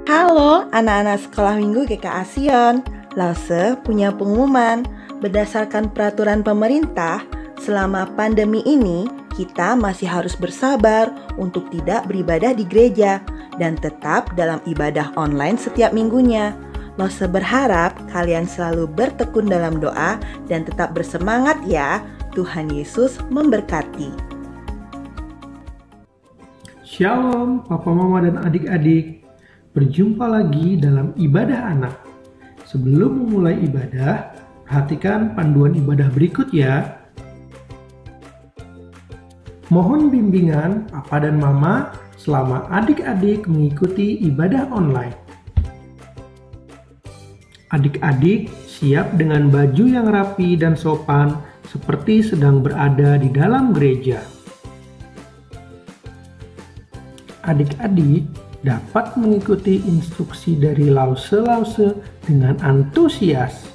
Halo anak-anak sekolah minggu GKA Sion. Lause punya pengumuman. Berdasarkan peraturan pemerintah, selama pandemi ini kita masih harus bersabar untuk tidak beribadah di gereja dan tetap dalam ibadah online setiap minggunya. Lause berharap kalian selalu bertekun dalam doa dan tetap bersemangat ya. Tuhan Yesus memberkati. Shalom Papa Mama dan adik-adik. Berjumpa lagi dalam ibadah anak. Sebelum memulai ibadah, perhatikan panduan ibadah berikut ya. Mohon bimbingan Papa dan Mama selama adik-adik mengikuti ibadah online. Adik-adik siap dengan baju yang rapi dan sopan seperti sedang berada di dalam gereja. Adik-adik dapat mengikuti instruksi dari lause-lause dengan antusias.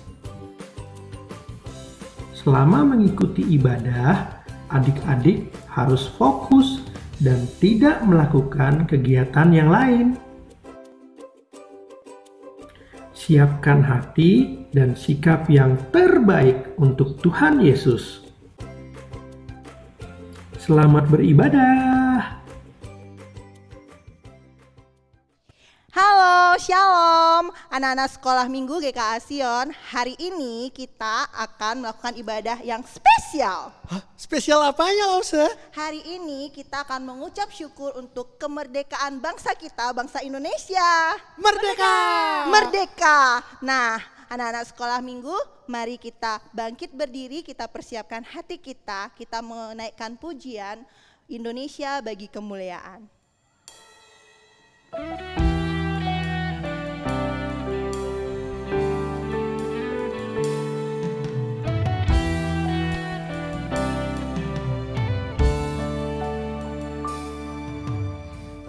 Selama mengikuti ibadah, adik-adik harus fokus dan tidak melakukan kegiatan yang lain. Siapkan hati dan sikap yang terbaik untuk Tuhan Yesus. Selamat beribadah. Halo, shalom anak-anak sekolah minggu GKA Sion. Hari ini kita akan melakukan ibadah yang spesial. Hah? Spesial apanya, Lause? Hari ini kita akan mengucap syukur untuk kemerdekaan bangsa kita, bangsa Indonesia. Merdeka! Merdeka! Nah, anak-anak sekolah minggu, mari kita bangkit berdiri, kita persiapkan hati kita menaikkan pujian Indonesia bagi kemuliaan.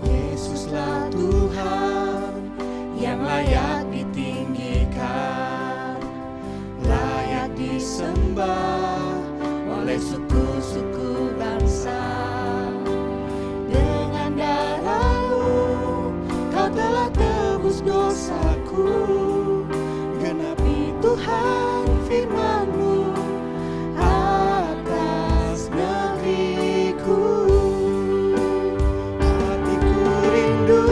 Yesuslah Tuhan yang layak ditinggikan, layak disembah oleh suku-suku bangsa. Dengan darah-Mu Kau telah tebus dosaku, genapi Tuhan firman-Mu atas negeriku. Hatiku rindu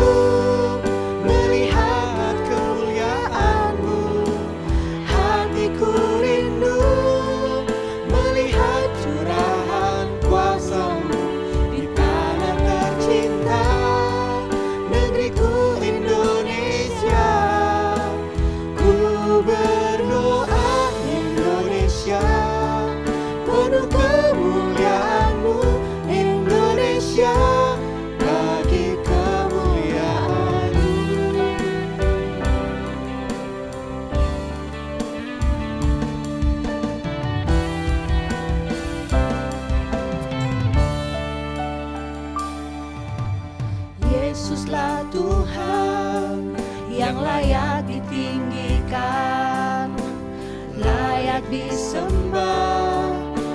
melihat kemuliaan-Mu, hatiku rindu melihat curahan kuasa-Mu di tanah tercinta, negeriku Indonesia. Ku berdoa Indonesia, penuh kemuliaan-Mu Indonesia, bagi kemuliaan-Mu. Yesuslah Tuhan yang layak ditinggikan, layak disembah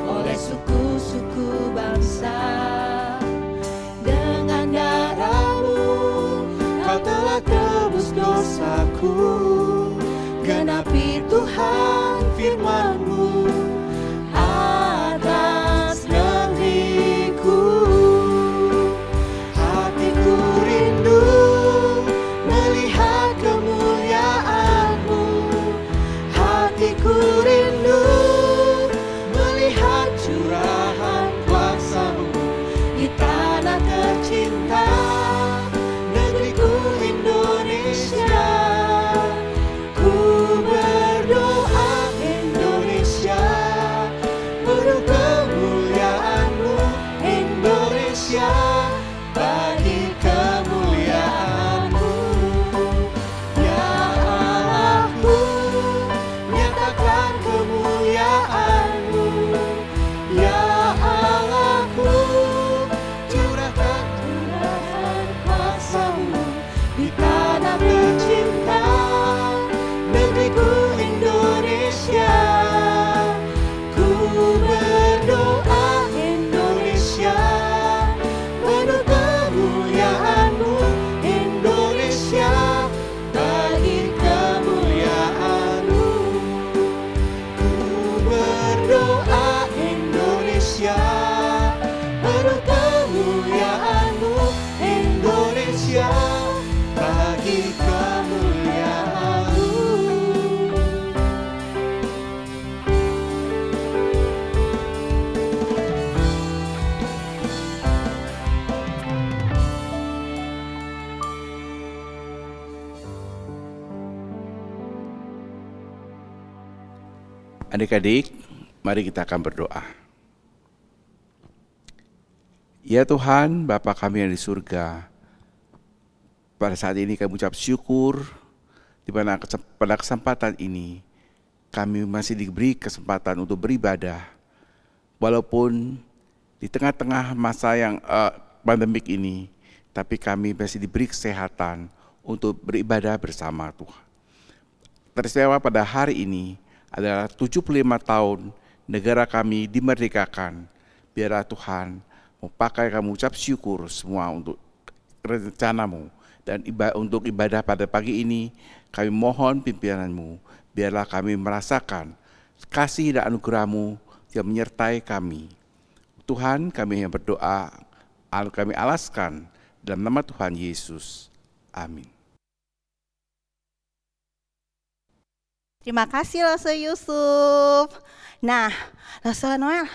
oleh suku-suku bangsa. Dengan darah-Mu Kau telah tebus dosaku, genapi Tuhan firman-Mu atas negeriku. Hatiku rindu melihat kemuliaan-Mu, hatiku rindu melihat curahan kuasa-Mu di tanah tercinta, negeriku Indonesia. Adik-adik, mari kita akan berdoa. Ya Tuhan, Bapa kami yang di surga, pada saat ini kami ucap syukur, di mana pada kesempatan ini kami masih diberi kesempatan untuk beribadah, walaupun di tengah-tengah masa yang pandemik ini, tapi kami masih diberi kesehatan untuk beribadah bersama Tuhan. Teristimewa pada hari ini adalah 75 tahun negara kami dimerdekakan. Biarlah Tuhan pakai kami ucap syukur semua untuk rencana-Mu. Dan untuk ibadah pada pagi ini, kami mohon pimpinan-Mu. Biarlah kami merasakan kasih dan anugerah-Mu yang menyertai kami. Tuhan, kami yang berdoa, kami alaskan dalam nama Tuhan Yesus. Amin. Terima kasih Lose Yusuf. Nah, Lose Noel,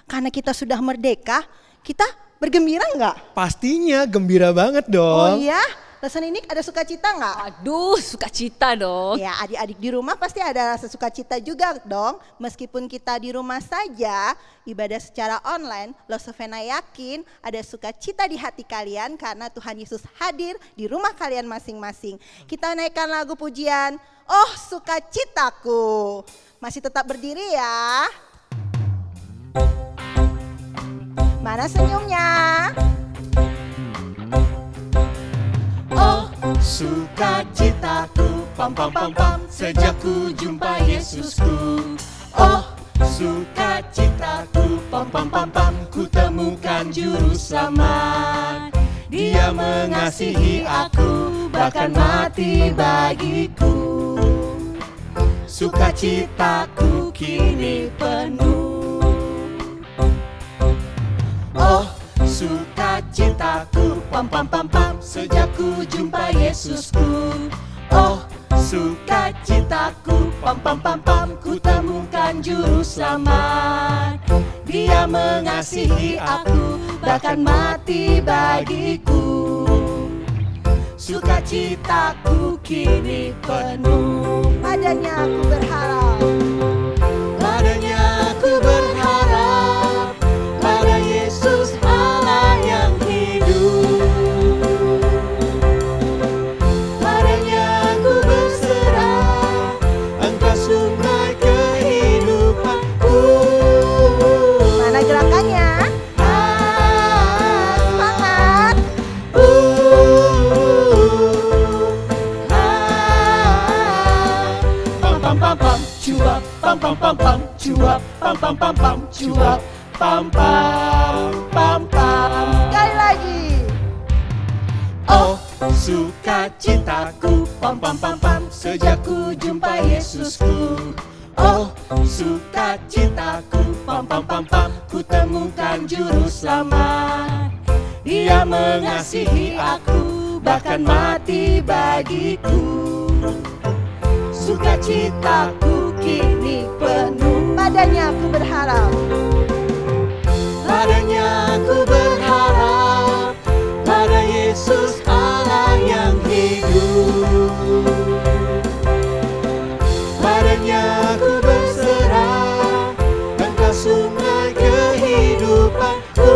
karena kita sudah merdeka, kita bergembira nggak? Pastinya gembira banget Oh dong. iya? Lose Ninik ada sukacita nggak? Aduh, sukacita dong. Ya, adik-adik di rumah pasti ada rasa sukacita juga dong. Meskipun kita di rumah saja, ibadah secara online, Losovena yakin ada sukacita di hati kalian karena Tuhan Yesus hadir di rumah kalian masing-masing. Kita naikkan lagu pujian, Oh Sukacitaku. Masih tetap berdiri ya. Mana senyumnya? Oh sukacitaku, pam pam pam pam, sejak ku jumpa Yesusku. Oh sukacitaku, pam pam pam pam, ku temukan juru selamat. Dia mengasihi aku, bahkan mati bagiku. Sukacitaku kini penuh. Oh sukacitaku, pam pam pam pam, sejak ku jumpa Yesusku. Oh sukacitaku, pam pam pam pam, ku temukan juru selamat. Dia mengasihi aku, bahkan mati bagiku. Sukacitaku kini penuh. Padanya aku berharap. Padanya aku berharap, pada Yesus Allah yang hidup. Padanya aku berserah, Engkau sungai kehidupanku. Mana gerakannya? Semangat. Pam pam pam pam, cuap, pam pam pam pam, cuap, pam pam pam pam, cuap, pam pam pam pam. Sekali lagi. Oh sukacitaku, pam pam pam pam, sejak ku jumpa Yesusku. Oh sukacitaku, pam pam pam pam, ku temukan juru selamat. Dia mengasihi aku, bahkan mati bagiku. Sukacitaku kini penuh. Padanya aku berharap. Padanya aku berharap, pada Yesus Allah yang hidup. Padanya aku berserah, Engkau sungai kehidupanku.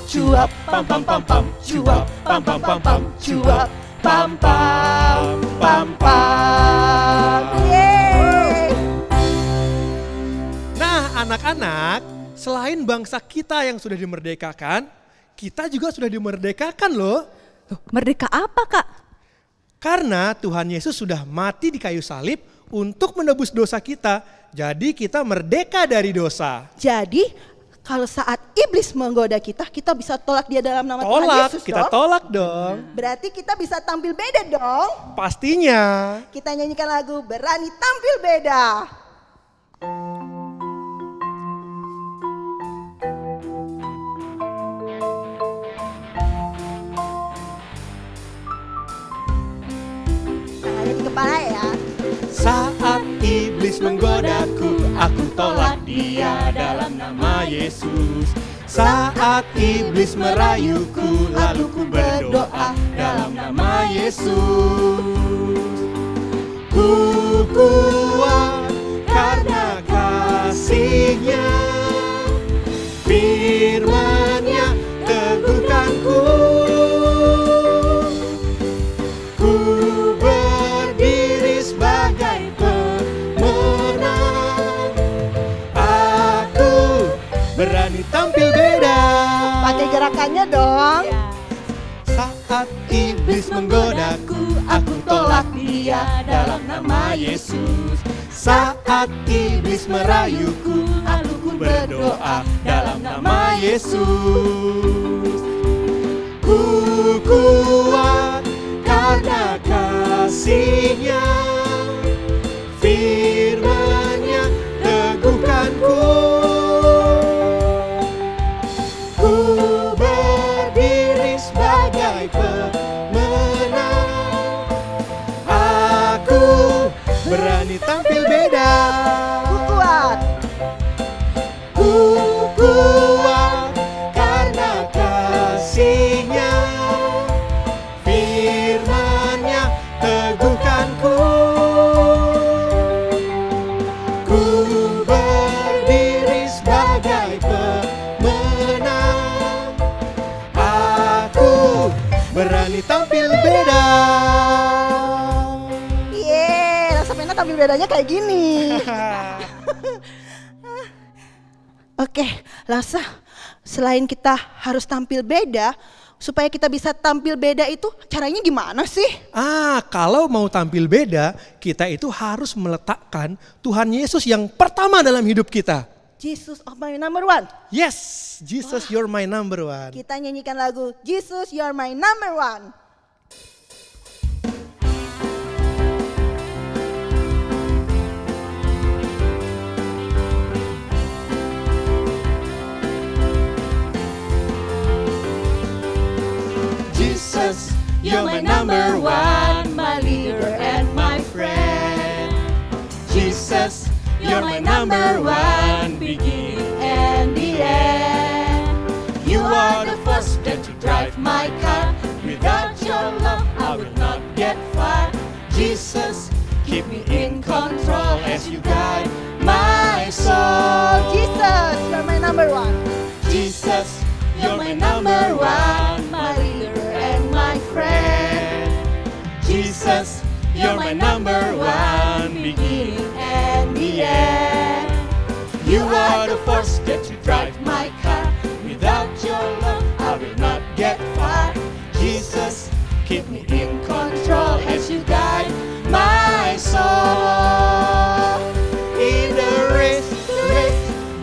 Cuap, pam pam pam pam, cuap, pam pam pam pam, cuap, pam pam pam pam. Yeay. Nah anak-anak, selain bangsa kita yang sudah dimerdekakan, kita juga sudah dimerdekakan loh. Loh, merdeka apa Kak? Karena Tuhan Yesus sudah mati di kayu salib untuk menebus dosa kita. Jadi kita merdeka dari dosa. Jadi kalau saat iblis menggoda kita, kita bisa tolak dia dalam nama Tuhan Tolak, Yesus kita dong. tolak dong. Berarti kita bisa tampil beda dong. Pastinya. Kita nyanyikan lagu Berani Tampil Beda. Tangannya di kepala ya. Saat iblis menggodaku, aku tolak dia dalam nama Yesus. Saat iblis merayuku, lalu ku berdoa dalam nama Yesus. Ku kuat karena kasih-Nya, firman-Nya teguhkanku. Ku berdiri sebagai pemenang. Aku berani tampil beda. Pakai gerakannya dong. Saat iblis menggodaku, aku tolak dia dalam nama Yesus. Saat iblis merayuku, aku berdoa dalam nama Yesus. Ku kuat karena kasih-Nya, firman-Nya teguhkanku. Ku berdiri sebagai pemenang. Aku berani tampil beda. Ku kuat. Ku kuat karena kasih-Nya, firman-Nya teguhkanku. Ku berdiri sebagai pemenang. Aku berani tampil beda. Sampai tampil bedanya kayak gini. Oke, Lasa, selain kita harus tampil beda, supaya kita bisa tampil beda itu caranya gimana sih? Kalau mau tampil beda, kita itu harus meletakkan Tuhan Yesus yang pertama dalam hidup kita. Jesus of my number one. Yes, Jesus you're my number one. Kita nyanyikan lagu Jesus you're my number one. Jesus, you're my number one, my leader and my friend. Jesus, you're my number one, beginning and the end. You are the force that you drive my car. Without your love, I will not get far. Jesus, keep me in control as you guide my soul. Jesus, you're my number one. Jesus, you're my number one, my leader and my friend. Jesus, you're my number one, beginning and the end. You are the force that you drive my car. Without your love, I will not get far. Jesus, keep me in control as you guide my soul. In the race,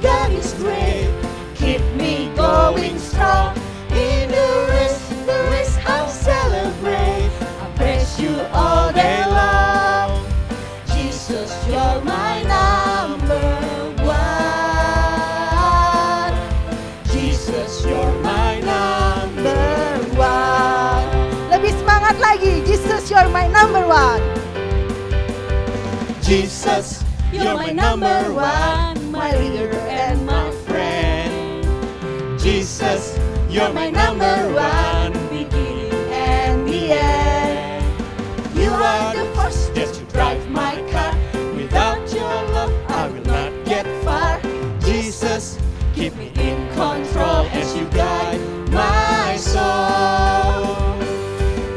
God is great. Keep me going strong. In the race I'll celebrate. I'll praise you all day long. Jesus, you're my number one. Jesus, you're my number one. Lebih semangat lagi. Jesus, you're my number one. Jesus, you're my number one, my leader and my friend. Jesus, you're my number one, beginning and the end. You are the force that you drive my car. Without your love, I will not get far. Jesus, keep me in control as you guide my soul.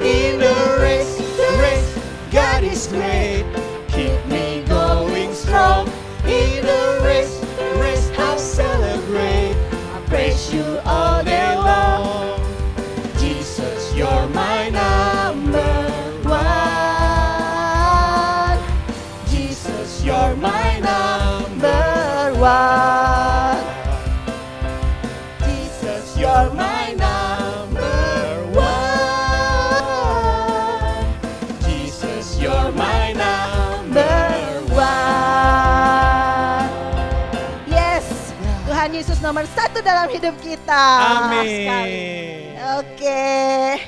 In the race, God is great. Keep me going strong. In the race I'll celebrate. I'll praise you all day long. Jesus, you're my number one. Jesus, you're my number one. Jesus, you're my number one. Jesus, you're my number one. Yes, Tuhan Yesus nomor satu dalam hidup kita. Amin. Oke,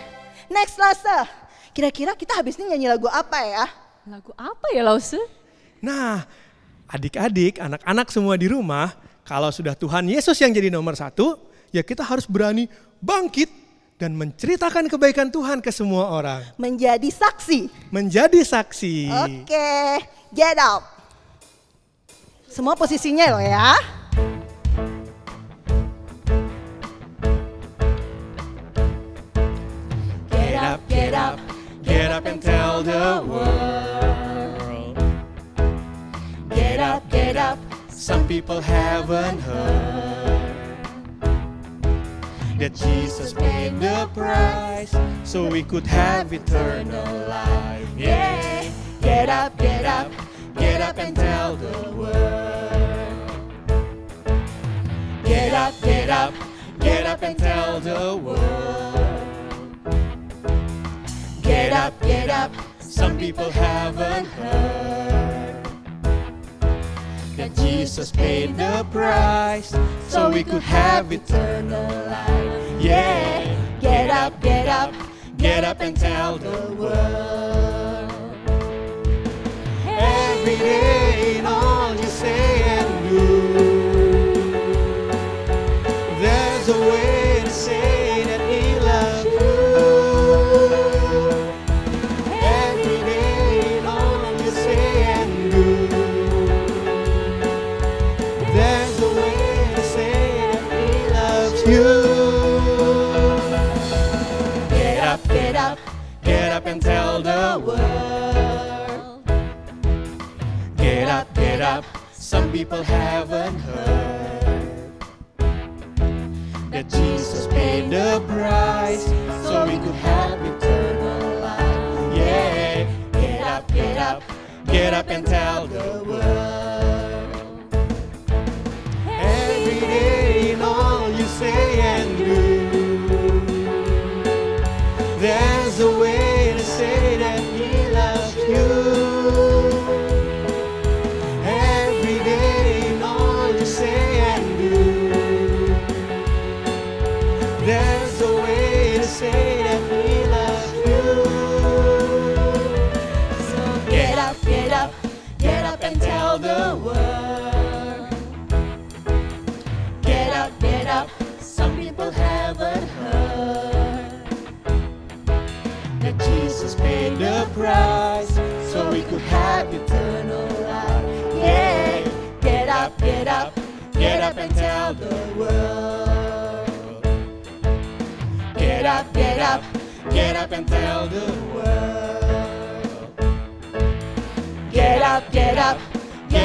next Lasa. Kira-kira kita habis ini nyanyi lagu apa ya? Lagu apa ya, Lause? Nah, adik-adik, anak-anak semua di rumah, Kalau sudah Tuhan Yesus yang jadi nomor satu, ya kita harus berani bangkit dan menceritakan kebaikan Tuhan ke semua orang. Menjadi saksi. Menjadi saksi. Oke, get up. Semua posisinya loh ya. Get up, get up, get up and tell the world. Get up, some people haven't heard that Jesus paid the price so we could have eternal life. Yeah, get up, get up, get up and tell the world. Get up, get up, get up and tell the world. Get up, some people haven't heard that Jesus paid the price so we could have eternal life. Yeah, get up, get up, get up and tell the world. Every day in all you say and do, there's a way to say that He loves you. Every day in all you say and do, there's a way to say that He loves you. Get up and tell the world. Get up, some people haven't heard that Jesus paid the price so we could have eternal life. Yeah, get up and tell the world. Every day in all you say and do, there's a way to say that He loves you. Every day in all you say and do, there's a way to say that He loves you. So get up and tell the world. Get up, some people haven't heard that Jesus paid the price so we could have eternal life. Yeah, get up, get up and tell the world. Get up, get up and tell the world. Get up, get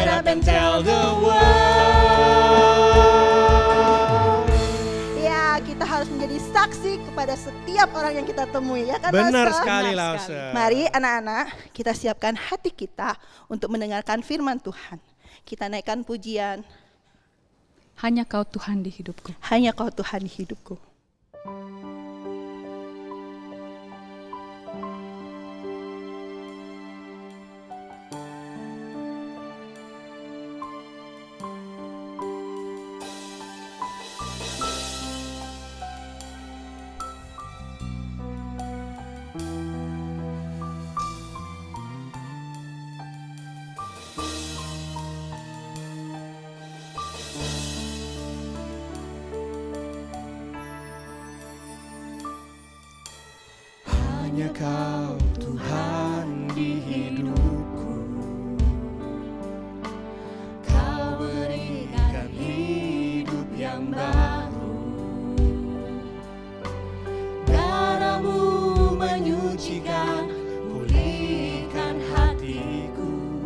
up and tell the world. Ya, kita harus menjadi saksi kepada setiap orang yang kita temui, ya kan? Benar Lause? sekali, Benar Lause. sekali. Mari anak-anak, kita siapkan hati kita untuk mendengarkan firman Tuhan. Kita naikkan pujian, Hanya Kau Tuhan di hidupku. hanya Kau Tuhan di hidupku. Hanya Kau Tuhan di hidupku. Kau berikan hidup yang baru. Darah-Mu menyucikan, pulihkan hatiku.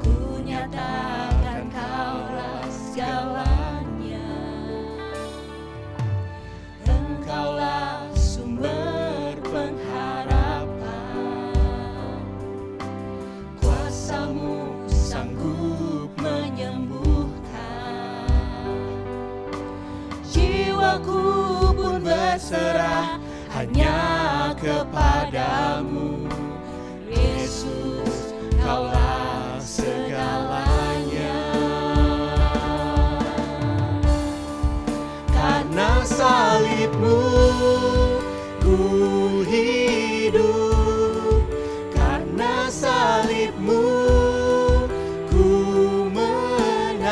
Ku nyatakan Kaulah segalanya. Engkaulah sumber pengharapan. Kuasa-Mu sanggup menyembuhkan. Jiwaku pun berserah hanya kepadamu. Yesus, Kaulah segalanya. Karena salib-Mu ku hidup, karena salib-Mu ku menang.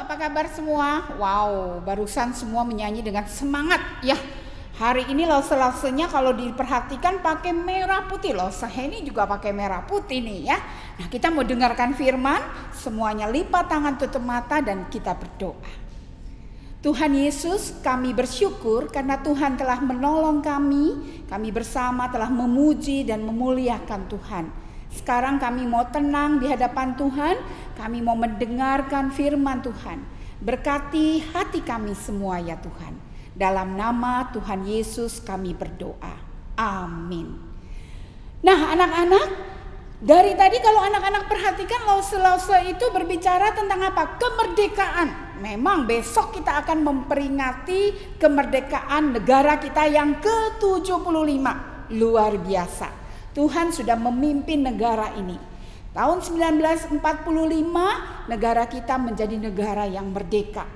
apa kabar semua? Wow, barusan semua menyanyi dengan semangat ya. Hari ini lause-lausenya kalau diperhatikan pakai merah putih. Lause ini juga pakai merah putih nih ya. Nah, kita mau dengarkan firman, semuanya lipat tangan, tutup mata dan kita berdoa. Tuhan Yesus, kami bersyukur karena Tuhan telah menolong kami. Kami bersama telah memuji dan memuliakan Tuhan. Sekarang kami mau tenang di hadapan Tuhan. Kami mau mendengarkan firman Tuhan. Berkati hati kami semua ya Tuhan. Dalam nama Tuhan Yesus kami berdoa. Amin. Nah anak-anak, dari tadi kalau anak-anak perhatikan lause-lause itu berbicara tentang apa? Kemerdekaan. Memang besok kita akan memperingati kemerdekaan negara kita yang ke-75. Luar biasa. Tuhan sudah memimpin negara ini. Tahun 1945 negara kita menjadi negara yang merdeka.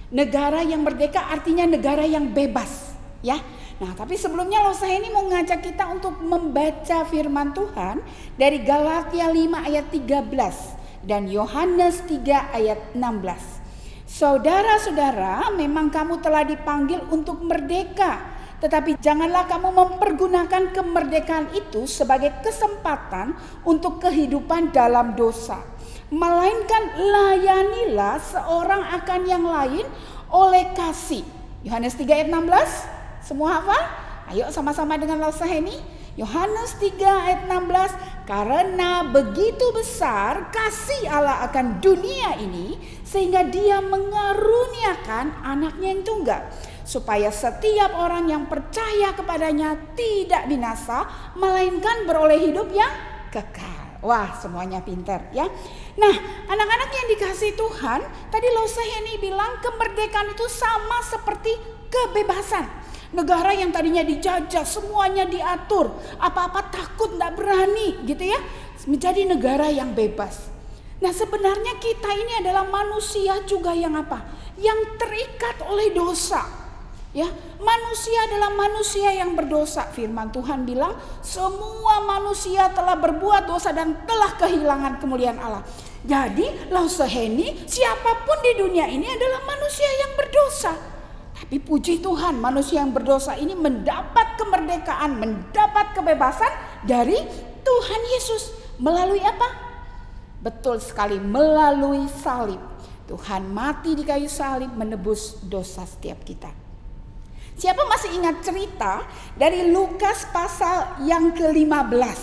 Negara yang merdeka artinya negara yang bebas, ya. Nah, tapi sebelumnya saya ini mau ngajak kita untuk membaca firman Tuhan dari Galatia 5 ayat 13 dan Yohanes 3 ayat 16. Saudara-saudara, memang kamu telah dipanggil untuk merdeka, tetapi janganlah kamu mempergunakan kemerdekaan itu sebagai kesempatan untuk kehidupan dalam dosa. Melainkan layanilah seorang akan yang lain oleh kasih. Yohanes 3 ayat 16. Semua hafal? Ayo sama-sama dengan Lausaheni. Yohanes 3 ayat 16. Karena begitu besar kasih Allah akan dunia ini, sehingga dia mengaruniakan anaknya yang tunggal, supaya setiap orang yang percaya kepadanya tidak binasa, melainkan beroleh hidup yang kekal. Wah, semuanya pintar ya. Nah, anak-anak yang dikasih Tuhan, tadi Lausaheni bilang kemerdekaan itu sama seperti kebebasan. Negara yang tadinya dijajah, semuanya diatur, apa-apa takut, gak berani gitu ya, menjadi negara yang bebas. Nah, sebenarnya kita ini adalah manusia juga yang apa? Yang terikat oleh dosa. Ya, manusia adalah manusia yang berdosa. Firman Tuhan bilang semua manusia telah berbuat dosa dan telah kehilangan kemuliaan Allah. Jadi Lausaheni, siapapun di dunia ini adalah manusia yang berdosa. Tapi puji Tuhan, manusia yang berdosa ini mendapat kemerdekaan, mendapat kebebasan dari Tuhan Yesus. Melalui apa? Betul sekali, melalui salib. Tuhan mati di kayu salib menebus dosa setiap kita. Siapa masih ingat cerita dari Lukas pasal yang ke-15?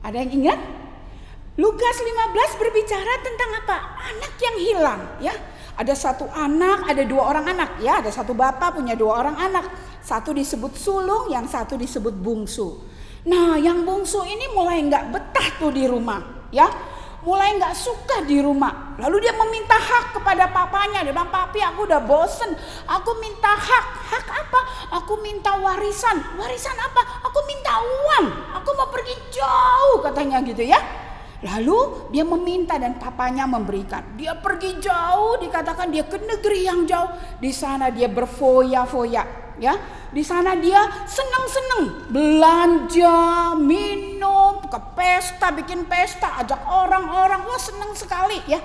Ada yang ingat? Lukas 15 berbicara tentang apa? Anak yang hilang ya. Ada satu anak, ada dua orang anak ya. Ada satu bapak punya dua orang anak. Satu disebut sulung, yang satu disebut bungsu. Nah, yang bungsu ini mulai gak betah tuh di rumah ya. Mulai gak suka di rumah. Lalu dia meminta hak kepada papanya. Dia bilang, papi aku udah bosen. Aku minta hak. Hak apa? Aku minta warisan. Warisan apa? Aku minta uang. Aku mau pergi jauh katanya gitu ya. Lalu dia meminta dan papanya memberikan. Dia pergi jauh, dikatakan dia ke negeri yang jauh. Di sana dia berfoya-foya. Ya, di sana dia senang-senang belanja, minum, ke pesta, bikin pesta, ajak orang-orang, wah senang sekali ya.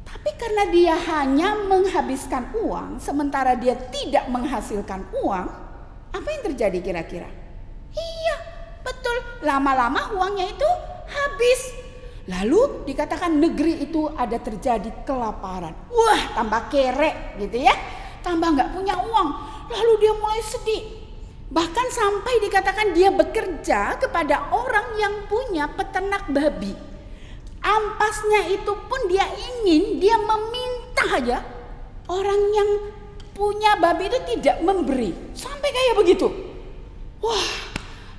Tapi karena dia hanya menghabiskan uang, sementara dia tidak menghasilkan uang, apa yang terjadi kira-kira? Iya, betul. Lama-lama uangnya itu habis. Lalu dikatakan negeri itu ada terjadi kelaparan. Wah, tambah kere gitu ya. Tambah nggak punya uang. Lalu dia mulai sedih. Bahkan sampai dikatakan dia bekerja kepada orang yang punya peternak babi. Ampasnya itu pun dia meminta aja. Orang yang punya babi itu tidak memberi. Sampai kayak begitu. Wah,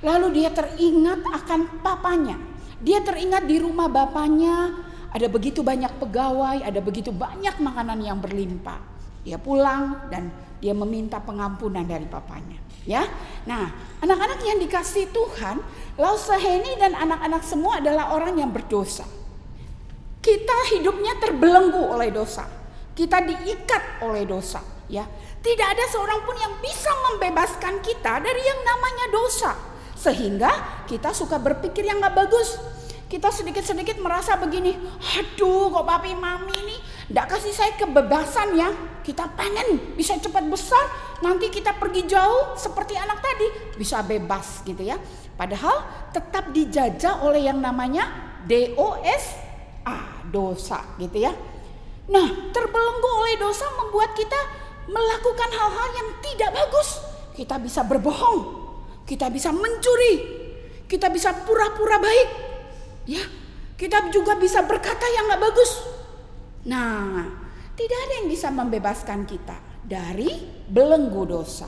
lalu dia teringat akan papanya. Dia teringat di rumah bapaknya ada begitu banyak pegawai, ada begitu banyak makanan yang berlimpah. Dia pulang dan dia meminta pengampunan dari papanya. Ya, nah anak-anak yang dikasih Tuhan, Lausaheni dan anak-anak semua adalah orang yang berdosa. Kita hidupnya terbelenggu oleh dosa. Kita diikat oleh dosa. Ya, tidak ada seorang pun yang bisa membebaskan kita dari yang namanya dosa. Sehingga kita suka berpikir yang gak bagus. Kita sedikit-sedikit merasa begini, aduh kok papi mami ini Tidak kasih saya kebebasan ya. Kita pengen bisa cepat besar, nanti kita pergi jauh seperti anak tadi, bisa bebas gitu ya. Padahal tetap dijajah oleh yang namanya dosa, dosa gitu ya. Nah, terbelenggu oleh dosa membuat kita melakukan hal-hal yang tidak bagus. Kita bisa berbohong, kita bisa mencuri, kita bisa pura-pura baik, ya. Kita juga bisa berkata yang gak bagus. Nah, tidak ada yang bisa membebaskan kita dari belenggu dosa.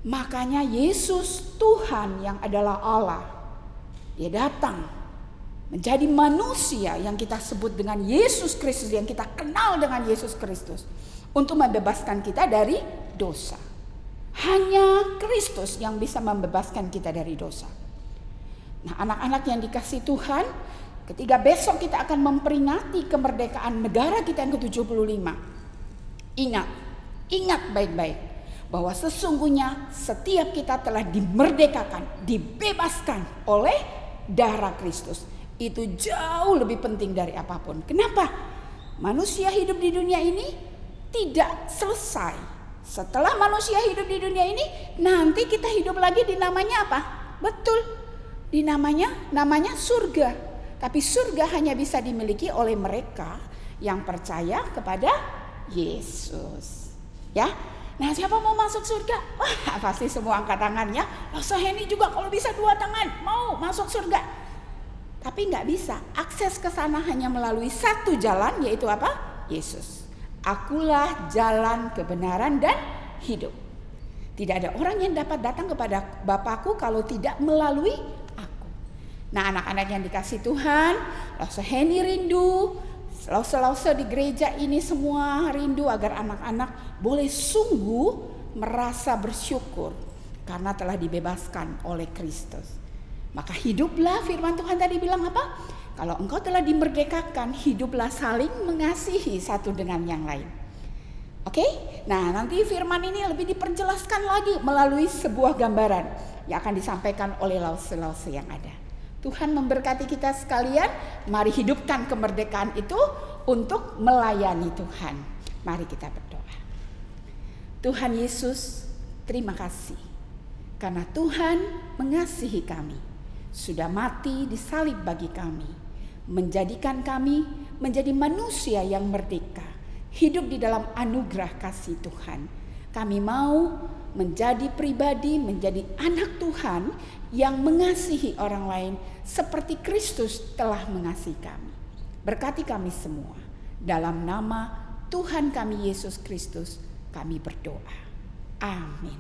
Makanya Yesus Tuhan yang adalah Allah, Dia datang menjadi manusia yang kita sebut dengan Yesus Kristus, yang kita kenal dengan Yesus Kristus, untuk membebaskan kita dari dosa. Hanya Kristus yang bisa membebaskan kita dari dosa. Nah, anak-anak yang dikasihi Tuhan, ketika besok kita akan memperingati kemerdekaan negara kita yang ke-75. Ingat baik-baik bahwa sesungguhnya setiap kita telah dimerdekakan, dibebaskan oleh darah Kristus. Itu jauh lebih penting dari apapun. Kenapa? Manusia hidup di dunia ini tidak selesai. Setelah manusia hidup di dunia ini, nanti kita hidup lagi di namanya apa? Betul, di namanya surga. Tapi surga hanya bisa dimiliki oleh mereka yang percaya kepada Yesus. Ya. Nah, siapa mau masuk surga? Wah, pasti semua angkat tangannya. Heni juga kalau bisa 2 tangan mau masuk surga. Tapi nggak bisa. Akses ke sana hanya melalui satu jalan, yaitu apa? Yesus. Akulah jalan, kebenaran dan hidup. Tidak ada orang yang dapat datang kepada Bapakku kalau tidak melalui aku. Nah, anak-anak yang dikasih Tuhan, Heni rindu, lause di gereja ini semua rindu agar anak-anak boleh sungguh merasa bersyukur karena telah dibebaskan oleh Kristus. Maka hiduplah, firman Tuhan tadi bilang apa? Kalau engkau telah dimerdekakan, hiduplah saling mengasihi satu dengan yang lain. Oke? Nah, nanti firman ini lebih diperjelaskan lagi melalui sebuah gambaran yang akan disampaikan oleh lause-lause yang ada. Tuhan memberkati kita sekalian. Mari hidupkan kemerdekaan itu untuk melayani Tuhan. Mari kita berdoa. Tuhan Yesus, terima kasih karena Tuhan mengasihi kami, sudah mati di salib bagi kami, menjadikan kami menjadi manusia yang merdeka, hidup di dalam anugerah kasih Tuhan. Kami mau menjadi pribadi, menjadi anak Tuhan yang mengasihi orang lain seperti Kristus telah mengasihi kami. Berkati kami semua. Dalam nama Tuhan kami Yesus Kristus kami berdoa. Amin.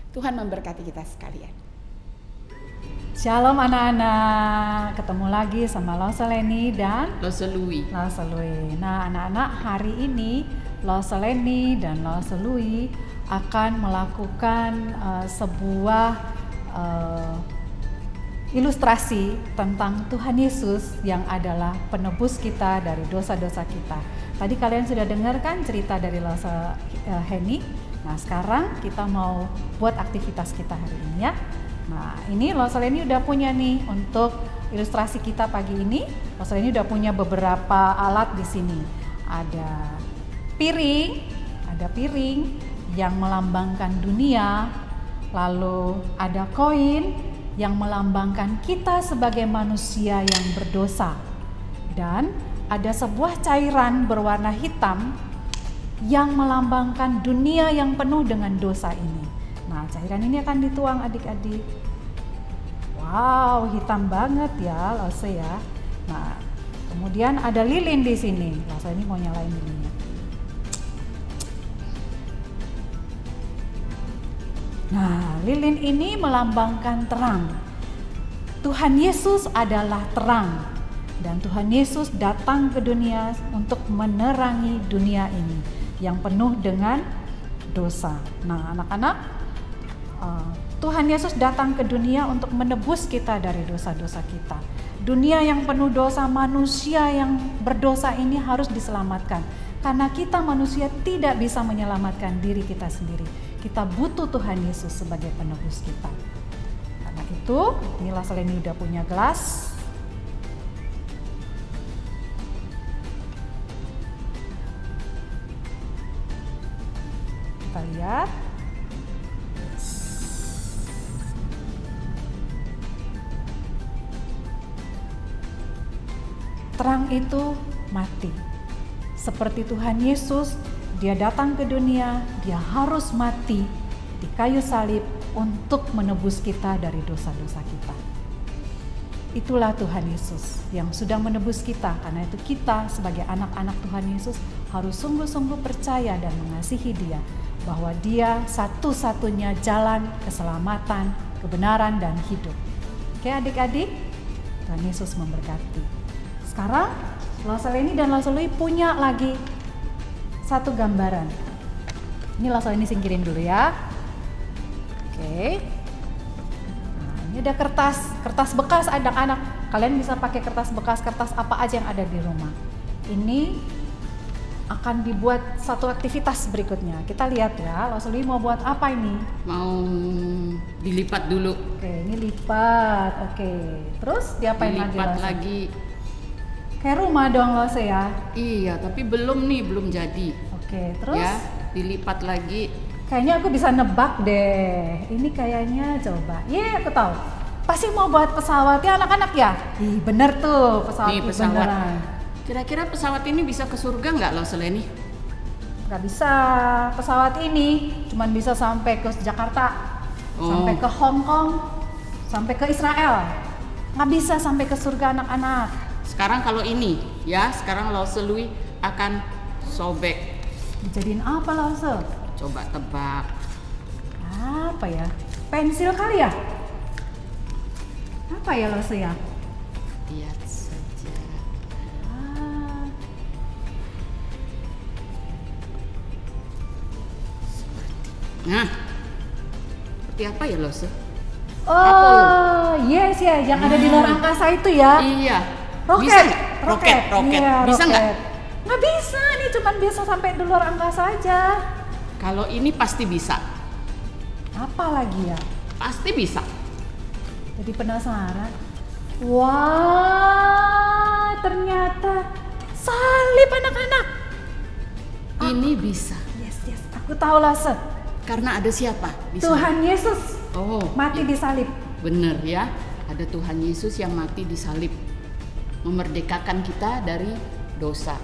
Tuhan memberkati kita sekalian. Shalom anak-anak, ketemu lagi sama Lause Leni dan Lause Louis. Nah, anak-anak, hari ini Lause Leni dan Lause Louis akan melakukan sebuah ilustrasi tentang Tuhan Yesus yang adalah penebus kita dari dosa-dosa kita. Tadi kalian sudah dengar kan cerita dari Lause Heni. Nah, sekarang kita mau buat aktivitas kita hari ini ya. Nah, ini Lause Leni udah punya nih untuk ilustrasi kita pagi ini. Lause Leni udah punya beberapa alat di sini. Ada piring yang melambangkan dunia, lalu ada koin yang melambangkan kita sebagai manusia yang berdosa, dan ada sebuah cairan berwarna hitam yang melambangkan dunia yang penuh dengan dosa ini. Nah, cairan ini akan dituang adik-adik. Wow, hitam banget ya, Lause ya. Nah, kemudian ada lilin di sini. Lause ini mau nyalain lilinnya. Nah, lilin ini melambangkan terang. Tuhan Yesus adalah terang, dan Tuhan Yesus datang ke dunia untuk menerangi dunia ini yang penuh dengan dosa. Nah, anak-anak, Tuhan Yesus datang ke dunia untuk menebus kita dari dosa-dosa kita. Dunia yang penuh dosa, manusia yang berdosa ini harus diselamatkan. Karena kita manusia tidak bisa menyelamatkan diri kita sendiri. Kita butuh Tuhan Yesus sebagai penebus kita. Karena itu, ini Lause Leni udah punya gelas. lihat. Terang itu mati. Seperti Tuhan Yesus, dia datang ke dunia, dia harus mati di kayu salib untuk menebus kita dari dosa-dosa kita. Itulah Tuhan Yesus yang sudah menebus kita. Karena itu kita sebagai anak-anak Tuhan Yesus harus sungguh-sungguh percaya dan mengasihi dia, bahwa dia satu-satunya jalan keselamatan, kebenaran, dan hidup. Oke adik-adik, Tuhan Yesus memberkati. Sekarang Loseleni dan Loselui punya lagi satu gambaran. Ini Loseleni singkirin dulu ya. Oke. Nah, ini ada kertas bekas anak-anak. Kalian bisa pakai kertas bekas, kertas apa aja yang ada di rumah. Ini akan dibuat satu aktivitas berikutnya. Kita lihat ya, Loselui mau buat apa ini? Mau dilipat dulu. Oke, ini lipat. Oke. Terus diapain lagi? Dilipat lagi. Kayak rumah dong Lose ya? Iya, tapi belum jadi. Oke, terus? Ya, dilipat lagi. Kayaknya aku bisa nebak deh. Ini kayaknya coba. Aku tahu. Pasti mau buat pesawat ya anak-anak ya? Ih, bener tuh pesawat. Nih, pesawat. Beneran. Kira-kira pesawat ini bisa ke surga nggak Loseleni? Nggak bisa. Pesawat ini cuman bisa sampai ke Jakarta, sampai ke Hong Kong, sampai ke Israel. Nggak bisa sampai ke surga anak-anak. Sekarang kalau ini ya, sekarang Loselui akan sobek. Dijadiin apa Lose? Coba tebak. Apa ya? Pensil kali ya? Apa ya Lose ya? Lihat saja. Nah, seperti apa ya Lose? Oh, yes ya, yang ada di luar angkasa itu ya? Iya. Roket. Iya, bisa nggak? Nggak bisa, ini cuma bisa sampai di luar angkasa aja. Kalau ini pasti bisa. Apa lagi ya? Pasti bisa. Jadi penasaran. Wah, ternyata salib anak-anak. Ini bisa. Yes, aku tahu Lase. Karena ada siapa? Tuhan Yesus. Oh, mati di salib. Bener ya, ada Tuhan Yesus yang mati di salib, memerdekakan kita dari dosa.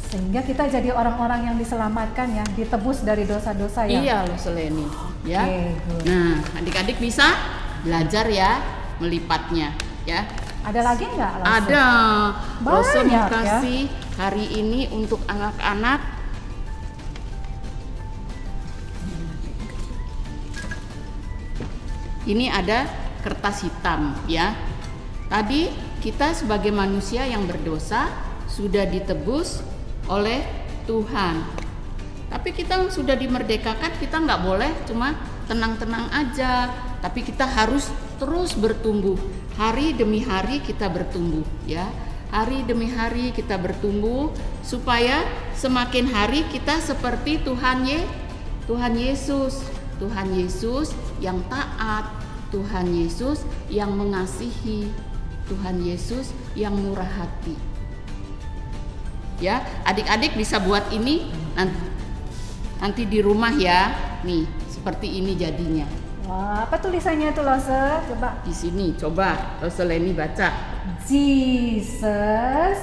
Sehingga kita jadi orang-orang yang diselamatkan ya, ditebus dari dosa-dosa ya. Iya Loseleni. Ya. Good. Nah, adik-adik bisa belajar ya melipatnya ya. Ada lagi nggak? Ada. Lose Banyak kasih hari ini untuk anak-anak. Ini ada kertas hitam ya. Tadi kita sebagai manusia yang berdosa sudah ditebus oleh Tuhan. Tapi kita sudah dimerdekakan, kita nggak boleh cuma tenang-tenang aja. Tapi kita harus terus bertumbuh. Hari demi hari kita bertumbuh ya. Hari demi hari kita bertumbuh supaya semakin hari kita seperti Tuhan Yesus. Tuhan Yesus yang taat, Tuhan Yesus yang mengasihi, Tuhan Yesus yang murah hati. Ya, adik-adik bisa buat ini nanti di rumah ya. Nih, seperti ini jadinya. Wah, apa tulisannya tuh Lose? Coba. Di sini, coba Loseleni baca. Jesus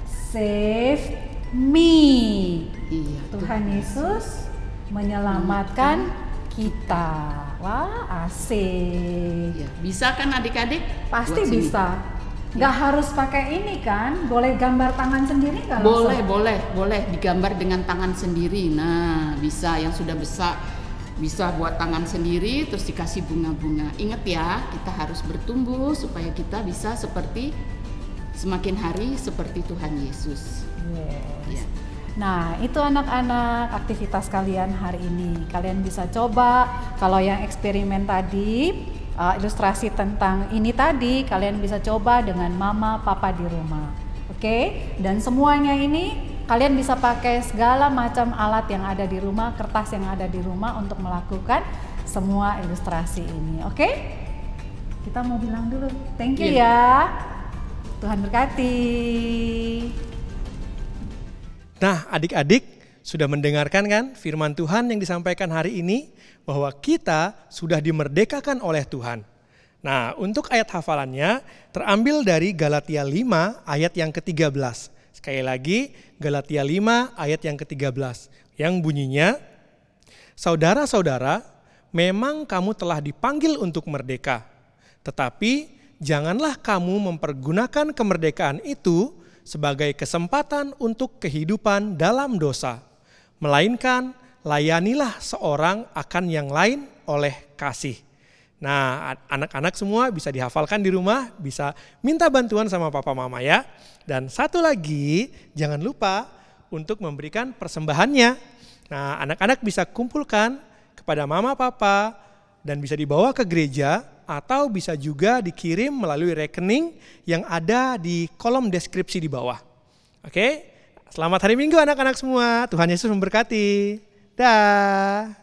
save me. Iya, Tuhan Yesus menyelamatkan kita. Wah, asik. Ya, bisa kan adik-adik? Pasti Buat bisa. Nggak harus pakai ini kan? Boleh gambar tangan sendiri nggak? Boleh digambar dengan tangan sendiri. Nah, bisa yang sudah besar bisa buat tangan sendiri terus dikasih bunga-bunga. Ingat ya, kita harus bertumbuh supaya kita bisa seperti semakin hari seperti Tuhan Yesus. Yes. Ya. Nah, itu anak-anak aktivitas kalian hari ini. Kalian bisa coba. Kalau yang eksperimen tadi, ilustrasi tentang ini tadi, kalian bisa coba dengan mama, papa di rumah. Oke? Dan semuanya ini kalian bisa pakai segala macam alat yang ada di rumah, kertas yang ada di rumah untuk melakukan semua ilustrasi ini. Oke? Kita mau bilang dulu, thank you ya. Tuhan berkati. Nah, adik-adik Sudah mendengarkan kan firman Tuhan yang disampaikan hari ini? Bahwa kita sudah dimerdekakan oleh Tuhan. Nah, untuk ayat hafalannya terambil dari Galatia 5 ayat yang ke-13. Sekali lagi, Galatia 5 ayat yang ke-13. Yang bunyinya, saudara-saudara, memang kamu telah dipanggil untuk merdeka. Tetapi janganlah kamu mempergunakan kemerdekaan itu sebagai kesempatan untuk kehidupan dalam dosa. Melainkan layanilah seorang akan yang lain oleh kasih. Nah, anak-anak semua bisa dihafalkan di rumah, bisa minta bantuan sama papa mama ya. Dan satu lagi, jangan lupa untuk memberikan persembahannya. Nah, anak-anak bisa kumpulkan kepada mama papa dan bisa dibawa ke gereja atau bisa juga dikirim melalui rekening yang ada di kolom deskripsi di bawah. Oke, selamat hari Minggu anak-anak semua. Tuhan Yesus memberkati. Dah.